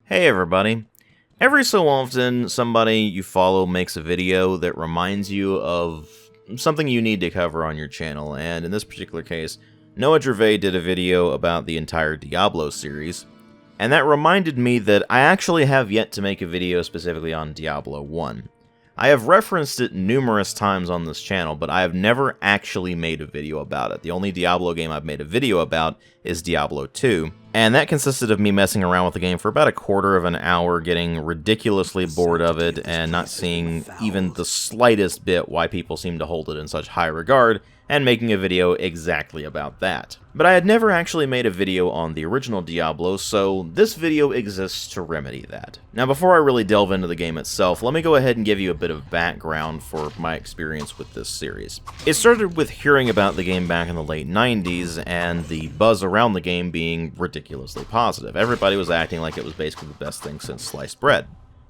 Hey everybody. Every so often, somebody you follow makes a video that reminds you of something you need to cover on your channel, and in this particular case, Noah Gervais did a video about the entire Diablo series, and that reminded me that I actually have yet to make a video specifically on Diablo 1. I have referenced it numerous times on this channel, but I have never actually made a video about it. The only Diablo game I've made a video about is Diablo 2, and that consisted of me messing around with the game for about a quarter of an hour, getting ridiculously bored of it, and not seeing even the slightest bit why people seem to hold it in such high regard, and making a video exactly about that. But I had never actually made a video on the original Diablo, so this video exists to remedy that. Now before I really delve into the game itself, let me go ahead and give you a bit of background for my experience with this series. It started with hearing about the game back in the late 90s, and the buzz around the game being ridiculously positive. Everybody was acting like it was basically the best thing since sliced bread.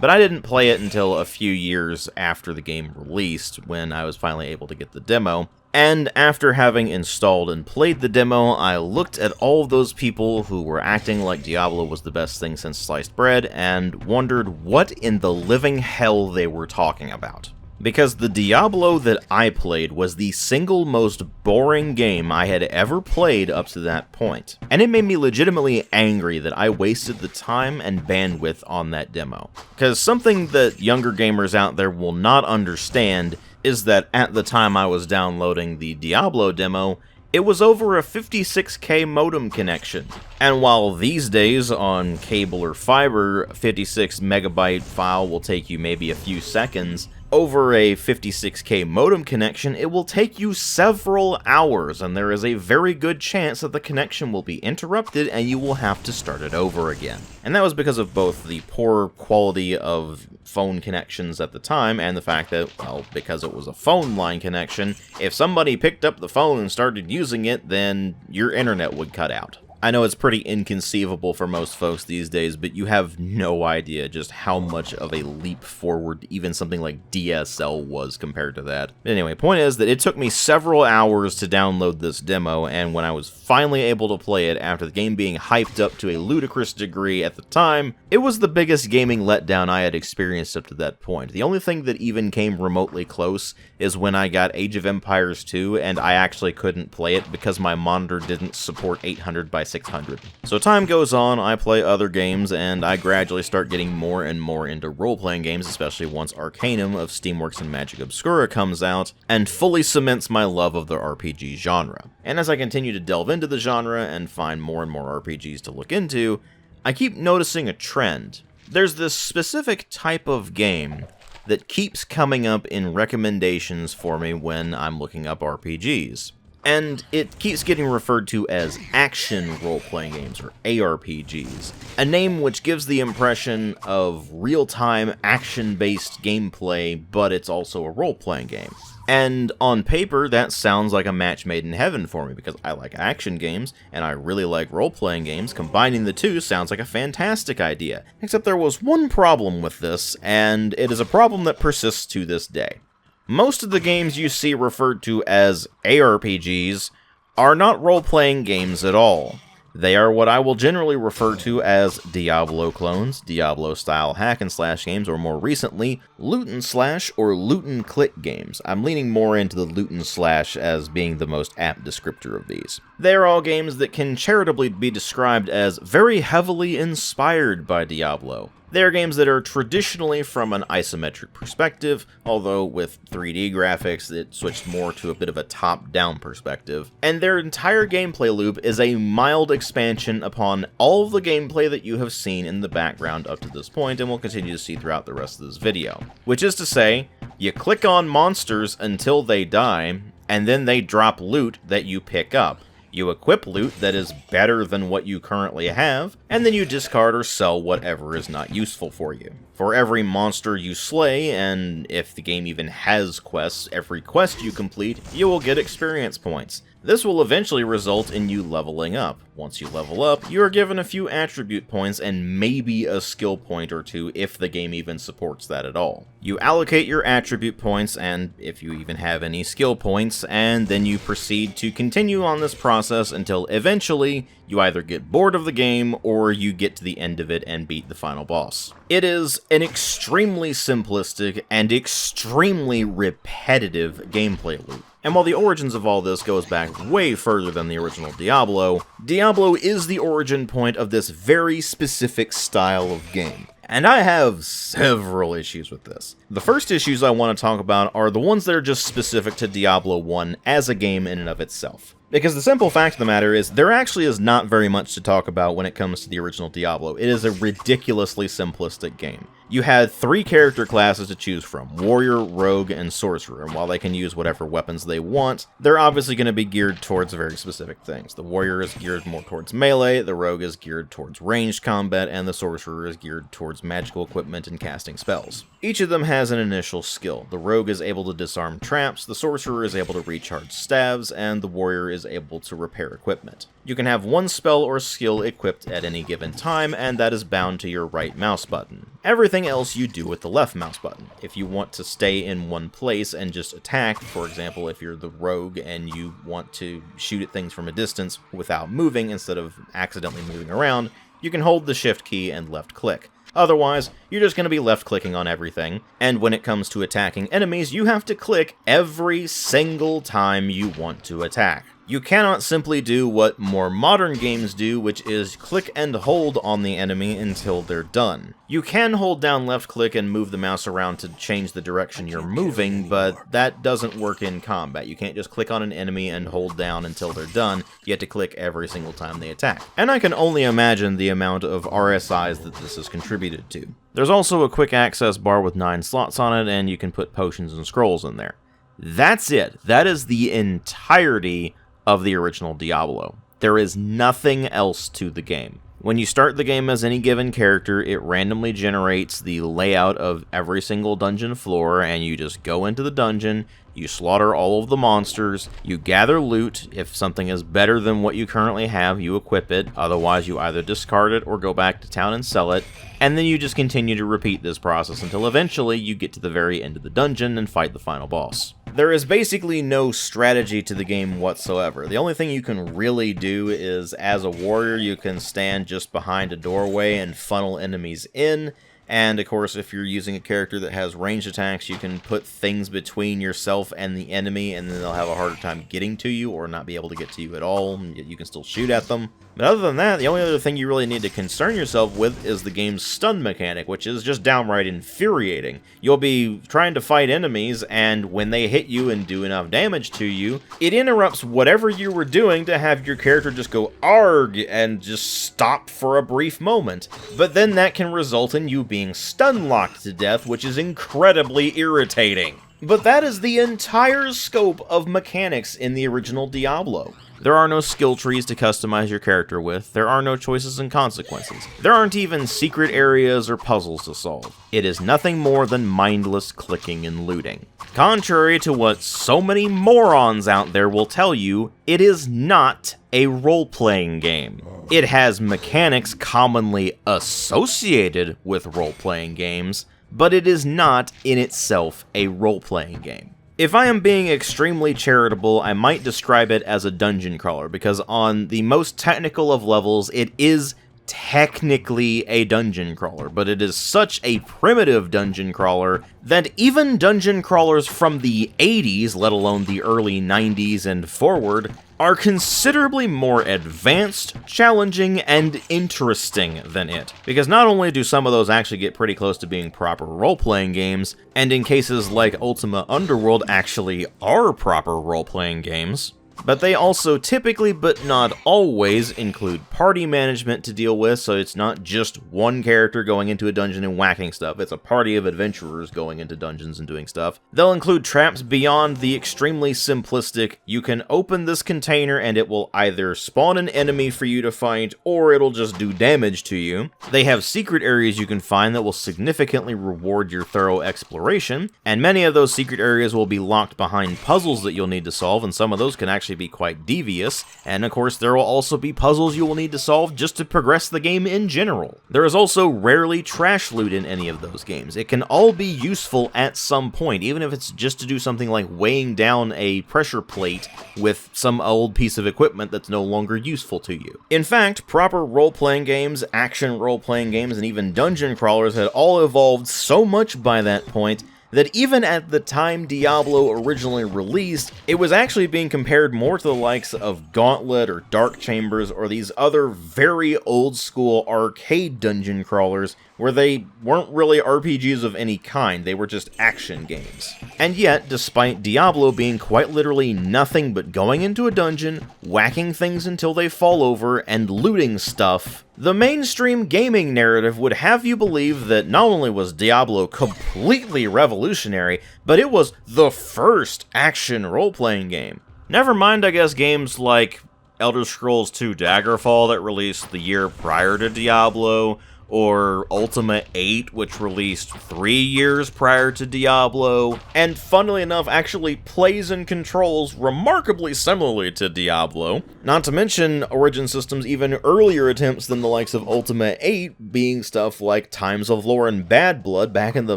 But I didn't play it until a few years after the game released, when I was finally able to get the demo. And after having installed and played the demo, I looked at all of those people who were acting like Diablo was the best thing since sliced bread, and wondered what in the living hell they were talking about. Because the Diablo that I played was the single most boring game I had ever played up to that point. And it made me legitimately angry that I wasted the time and bandwidth on that demo. Because something that younger gamers out there will not understand is that at the time I was downloading the Diablo demo, it was over a 56k modem connection. And while these days on cable or fiber, a 56 megabyte file will take you maybe a few seconds, over a 56k modem connection, it will take you several hours, and there is a very good chance that the connection will be interrupted and you will have to start it over again. And that was because of both the poor quality of phone connections at the time and the fact that, well, because it was a phone line connection, if somebody picked up the phone and started using it, then your internet would cut out. I know it's pretty inconceivable for most folks these days, but you have no idea just how much of a leap forward even something like DSL was compared to that. But anyway, point is that it took me several hours to download this demo, and when I was finally able to play it after the game being hyped up to a ludicrous degree at the time, it was the biggest gaming letdown I had experienced up to that point. The only thing that even came remotely close is when I got Age of Empires 2, and I actually couldn't play it because my monitor didn't support 800 by 600. So time goes on, I play other games, and I gradually start getting more and more into role-playing games, especially once Arcanum of Steamworks and Magic Obscura comes out, and fully cements my love of the RPG genre. And as I continue to delve into the genre and find more and more RPGs to look into, I keep noticing a trend. There's this specific type of game that keeps coming up in recommendations for me when I'm looking up RPGs. And it keeps getting referred to as action role-playing games, or ARPGs, a name which gives the impression of real-time action-based gameplay, but it's also a role-playing game. And on paper, that sounds like a match made in heaven for me, because I like action games, and I really like role-playing games. Combining the two sounds like a fantastic idea. Except there was one problem with this, and it is a problem that persists to this day. Most of the games you see referred to as ARPGs are not role-playing games at all. They are what I will generally refer to as Diablo clones, Diablo-style hack-and-slash games, or more recently, loot-and-slash or loot-and-click games. I'm leaning more into the loot-and-slash as being the most apt descriptor of these. They are all games that can charitably be described as very heavily inspired by Diablo. They are games that are traditionally from an isometric perspective, although with 3D graphics it switched more to a bit of a top-down perspective, and their entire gameplay loop is a mild expansion upon all of the gameplay that you have seen in the background up to this point and will continue to see throughout the rest of this video. Which is to say, you click on monsters until they die, and then they drop loot that you pick up. You equip loot that is better than what you currently have, and then you discard or sell whatever is not useful for you. For every monster you slay, and if the game even has quests, every quest you complete, you will get experience points. This will eventually result in you leveling up. Once you level up, you are given a few attribute points and maybe a skill point or two if the game even supports that at all. You allocate your attribute points, and if you even have any skill points, and then you proceed to continue on this process until eventually you either get bored of the game or you get to the end of it and beat the final boss. It is an extremely simplistic and extremely repetitive gameplay loop. And while the origins of all this goes back way further than the original Diablo, Diablo is the origin point of this very specific style of game. And I have several issues with this. The first issues I want to talk about are the ones that are just specific to Diablo 1 as a game in and of itself. Because the simple fact of the matter is, there actually is not very much to talk about when it comes to the original Diablo. It is a ridiculously simplistic game. You had 3 character classes to choose from: Warrior, Rogue, and Sorcerer, and while they can use whatever weapons they want, they're obviously going to be geared towards very specific things. The Warrior is geared more towards melee, the Rogue is geared towards ranged combat, and the Sorcerer is geared towards magical equipment and casting spells. Each of them has an initial skill. The Rogue is able to disarm traps, the Sorcerer is able to recharge staves, and the Warrior is able to repair equipment. You can have one spell or skill equipped at any given time, and that is bound to your right mouse button. Everything else you do with the left mouse button. If you want to stay in one place and just attack, for example, if you're the rogue and you want to shoot at things from a distance without moving instead of accidentally moving around, you can hold the shift key and left click. Otherwise, you're just going to be left-clicking on everything, and when it comes to attacking enemies, you have to click every single time you want to attack. You cannot simply do what more modern games do, which is click and hold on the enemy until they're done. You can hold down left-click and move the mouse around to change the direction you're moving, but that doesn't work in combat. You can't just click on an enemy and hold down until they're done. You have to click every single time they attack. And I can only imagine the amount of RSIs that this has contributed to. There's also a quick access bar with 9 slots on it, and you can put potions and scrolls in there. That's it. That is the entirety of the original Diablo. There is nothing else to the game. When you start the game as any given character, it randomly generates the layout of every single dungeon floor, and you just go into the dungeon, you slaughter all of the monsters, you gather loot. If something is better than what you currently have, you equip it, otherwise you either discard it or go back to town and sell it, and then you just continue to repeat this process until eventually you get to the very end of the dungeon and fight the final boss. There is basically no strategy to the game whatsoever. The only thing you can really do is, as a warrior, you can stand just behind a doorway and funnel enemies in. And of course, if you're using a character that has ranged attacks, you can put things between yourself and the enemy, and then they'll have a harder time getting to you or not be able to get to you at all, and yet you can still shoot at them. But other than that, the only other thing you really need to concern yourself with is the game's stun mechanic, which is just downright infuriating. You'll be trying to fight enemies, and when they hit you and do enough damage to you, it interrupts whatever you were doing to have your character just go ARG and just stop for a brief moment. But then that can result in you being stun-locked to death, which is incredibly irritating. But that is the entire scope of mechanics in the original Diablo. There are no skill trees to customize your character with, there are no choices and consequences, there aren't even secret areas or puzzles to solve. It is nothing more than mindless clicking and looting. Contrary to what so many morons out there will tell you, it is not a role-playing game. It has mechanics commonly associated with role-playing games, but it is not in itself a role-playing game. If I am being extremely charitable, I might describe it as a dungeon crawler, because on the most technical of levels, it is technically a dungeon crawler, but it is such a primitive dungeon crawler that even dungeon crawlers from the 80s, let alone the early 90s and forward, are considerably more advanced, challenging, and interesting than it. Because not only do some of those actually get pretty close to being proper role-playing games, and in cases like Ultima Underworld actually are proper role-playing games, but they also typically, but not always, include party management to deal with, so it's not just one character going into a dungeon and whacking stuff, it's a party of adventurers going into dungeons and doing stuff. They'll include traps beyond the extremely simplistic, you can open this container and it will either spawn an enemy for you to fight, or it'll just do damage to you. They have secret areas you can find that will significantly reward your thorough exploration, and many of those secret areas will be locked behind puzzles that you'll need to solve, and some of those can actually actually be quite devious, and of course there will also be puzzles you will need to solve just to progress the game in general. There is also rarely trash loot in any of those games. It can all be useful at some point, even if it's just to do something like weighing down a pressure plate with some old piece of equipment that's no longer useful to you. In fact, proper role-playing games, action role-playing games, and even dungeon crawlers had all evolved so much by that point that even at the time Diablo originally released, it was actually being compared more to the likes of Gauntlet or Dark Chambers or these other very old-school arcade dungeon crawlers where they weren't really RPGs of any kind, they were just action games. And yet, despite Diablo being quite literally nothing but going into a dungeon, whacking things until they fall over, and looting stuff, the mainstream gaming narrative would have you believe that not only was Diablo completely revolutionary, but it was the first action role-playing game. Never mind, I guess, games like Elder Scrolls II Daggerfall that released the year prior to Diablo, or Ultima 8, which released 3 years prior to Diablo, and funnily enough actually plays and controls remarkably similarly to Diablo. Not to mention Origin System's even earlier attempts than the likes of Ultima 8 being stuff like Times of Lore and Bad Blood back in the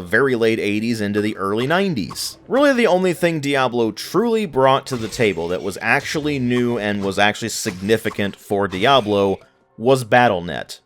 very late 80s into the early 90s. Really the only thing Diablo truly brought to the table that was actually new and was actually significant for Diablo was BattleNet.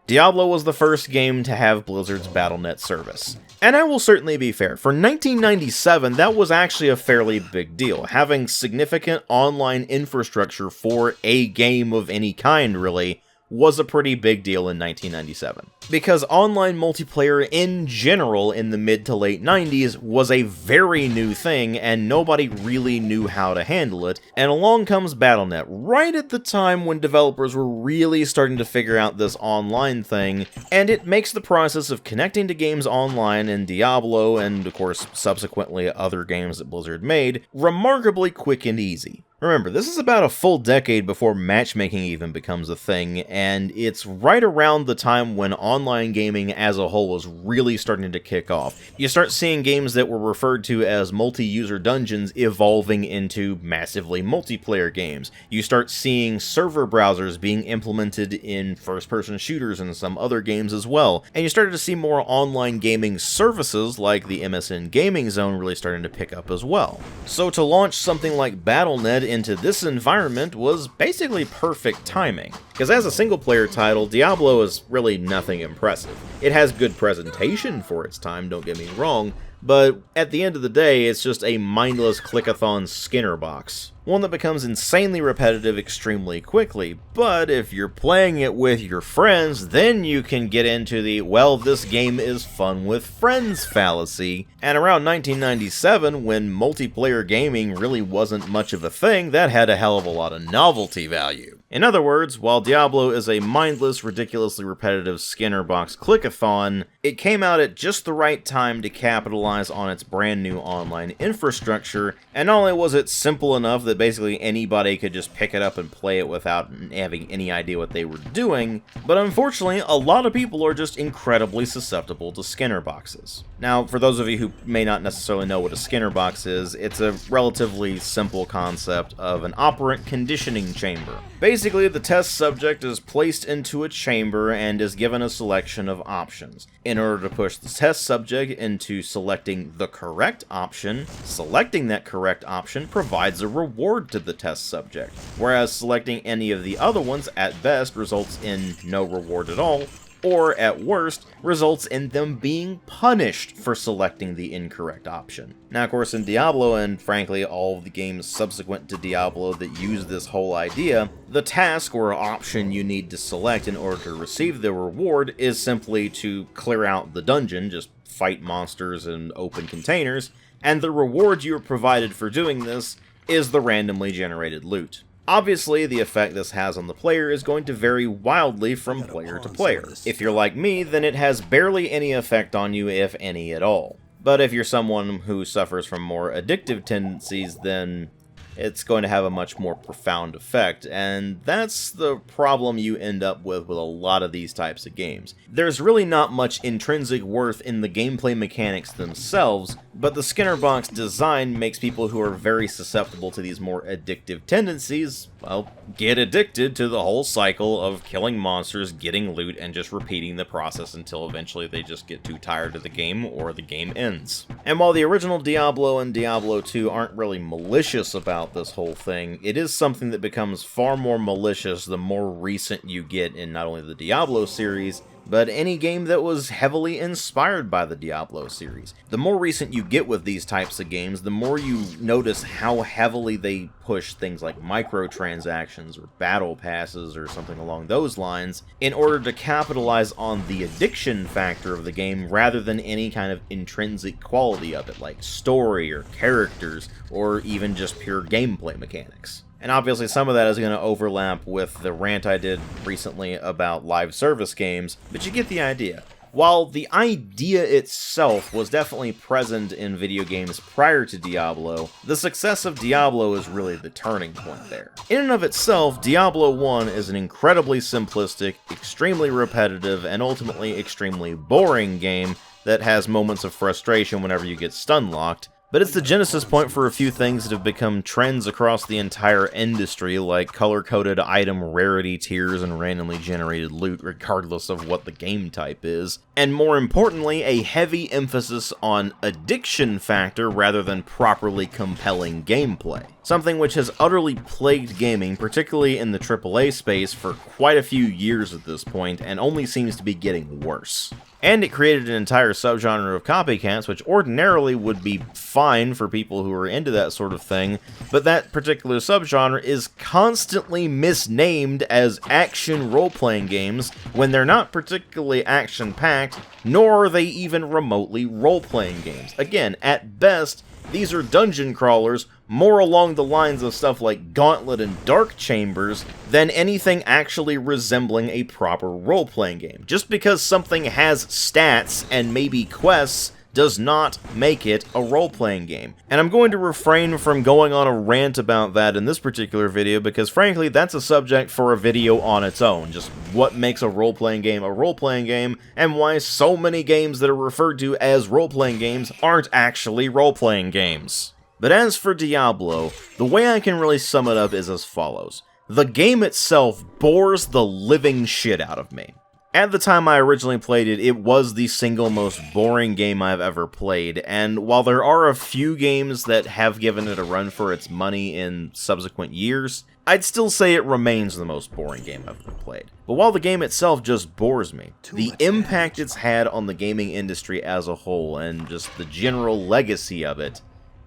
Diablo was the first game to have Blizzard's BattleNet service. And I will certainly be fair, for 1997 that was actually a fairly big deal. Having significant online infrastructure for a game of any kind, really, was a pretty big deal in 1997. Because online multiplayer in general in the mid to late 90s was a very new thing, and nobody really knew how to handle it, and along comes BattleNet, right at the time when developers were really starting to figure out this online thing, and it makes the process of connecting to games online in Diablo, and of course subsequently other games that Blizzard made, remarkably quick and easy. Remember, this is about a full decade before matchmaking even becomes a thing, and it's right around the time when online gaming as a whole was really starting to kick off. You start seeing games that were referred to as multi-user dungeons evolving into massively multiplayer games. You start seeing server browsers being implemented in first-person shooters and some other games as well, and you started to see more online gaming services like the MSN Gaming Zone really starting to pick up as well. So to launch something like BattleNet into this environment was basically perfect timing, because as a single-player title, Diablo is really nothing impressive. It has good presentation for its time, don't get me wrong, but at the end of the day, it's just a mindless click-a-thon Skinner box. One that becomes insanely repetitive extremely quickly, but if you're playing it with your friends, then you can get into the, well, this game is fun with friends fallacy. And around 1997, when multiplayer gaming really wasn't much of a thing, that had a hell of a lot of novelty value. In other words, while Diablo is a mindless, ridiculously repetitive Skinner box click-a-thon, it came out at just the right time to capitalize on its brand new online infrastructure, and not only was it simple enough that basically anybody could just pick it up and play it without having any idea what they were doing, but unfortunately a lot of people are just incredibly susceptible to Skinner boxes. Now, for those of you who may not necessarily know what a Skinner box is, it's a relatively simple concept of an operant conditioning chamber. Basically, the test subject is placed into a chamber and is given a selection of options. In order to push the test subject into selecting the correct option, selecting that correct option provides a reward to the test subject, whereas selecting any of the other ones at best results in no reward at all, or at worst, results in them being punished for selecting the incorrect option. Now, of course, in Diablo, and frankly all of the games subsequent to Diablo that use this whole idea, the task or option you need to select in order to receive the reward is simply to clear out the dungeon, just fight monsters and open containers, and the reward you are provided for doing this is the randomly generated loot. Obviously, the effect this has on the player is going to vary wildly from player to player. If you're like me, then it has barely any effect on you, if any at all. But if you're someone who suffers from more addictive tendencies, then it's going to have a much more profound effect, and that's the problem you end up with a lot of these types of games. There's really not much intrinsic worth in the gameplay mechanics themselves, but the Skinner box design makes people who are very susceptible to these more addictive tendencies, well, get addicted to the whole cycle of killing monsters, getting loot, and just repeating the process until eventually they just get too tired of the game or the game ends. And while the original Diablo and Diablo 2 aren't really malicious about this whole thing, it is something that becomes far more malicious the more recent you get in not only the Diablo series, but any game that was heavily inspired by the Diablo series. The more recent you get with these types of games, the more you notice how heavily they push things like microtransactions or battle passes or something along those lines in order to capitalize on the addiction factor of the game rather than any kind of intrinsic quality of it, like story or characters or even just pure gameplay mechanics. And obviously some of that is going to overlap with the rant I did recently about live service games, but you get the idea. While the idea itself was definitely present in video games prior to Diablo, the success of Diablo is really the turning point there. In and of itself, Diablo 1 is an incredibly simplistic, extremely repetitive, and ultimately extremely boring game that has moments of frustration whenever you get stun-locked, but it's the genesis point for a few things that have become trends across the entire industry, like color-coded item rarity tiers and randomly generated loot regardless of what the game type is, and more importantly, a heavy emphasis on addiction factor rather than properly compelling gameplay. Something which has utterly plagued gaming, particularly in the AAA space, for quite a few years at this point, and only seems to be getting worse. And it created an entire subgenre of copycats, which ordinarily would be fine for people who are into that sort of thing, but that particular subgenre is constantly misnamed as action role-playing games when they're not particularly action-packed, nor are they even remotely role-playing games. Again, at best, these are dungeon crawlers, more along the lines of stuff like Gauntlet and Dark Chambers than anything actually resembling a proper role-playing game. Just because something has stats and maybe quests does not make it a role-playing game. And I'm going to refrain from going on a rant about that in this particular video because frankly that's a subject for a video on its own. Just what makes a role-playing game and why so many games that are referred to as role-playing games aren't actually role-playing games. But as for Diablo, the way I can really sum it up is as follows. The game itself bores the living shit out of me. At the time I originally played it, it was the single most boring game I've ever played, and while there are a few games that have given it a run for its money in subsequent years, I'd still say it remains the most boring game I've ever played. But while the game itself just bores me, the impact it's had on the gaming industry as a whole, and just the general legacy of it,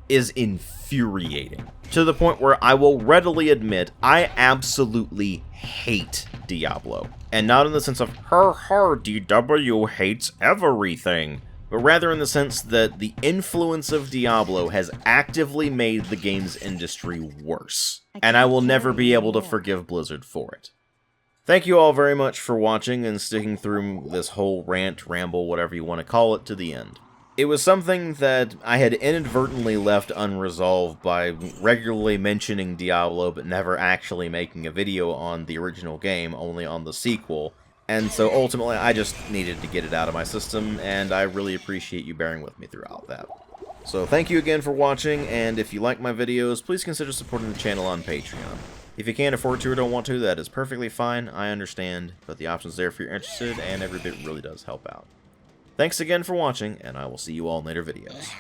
is infuriating. To the point where I will readily admit I absolutely hate Diablo. And not in the sense of, DW hates everything, but rather in the sense that the influence of Diablo has actively made the games industry worse. And I will never be able to forgive Blizzard for it. Thank you all very much for watching and sticking through this whole rant, ramble, whatever you want to call it, to the end. It was something that I had inadvertently left unresolved by regularly mentioning Diablo but never actually making a video on the original game, only on the sequel, and so ultimately I just needed to get it out of my system, and I really appreciate you bearing with me throughout that. So thank you again for watching, and if you like my videos, please consider supporting the channel on Patreon. If you can't afford to or don't want to, that is perfectly fine, I understand, but the option's there if you're interested, and every bit really does help out. Thanks again for watching, and I will see you all in later videos.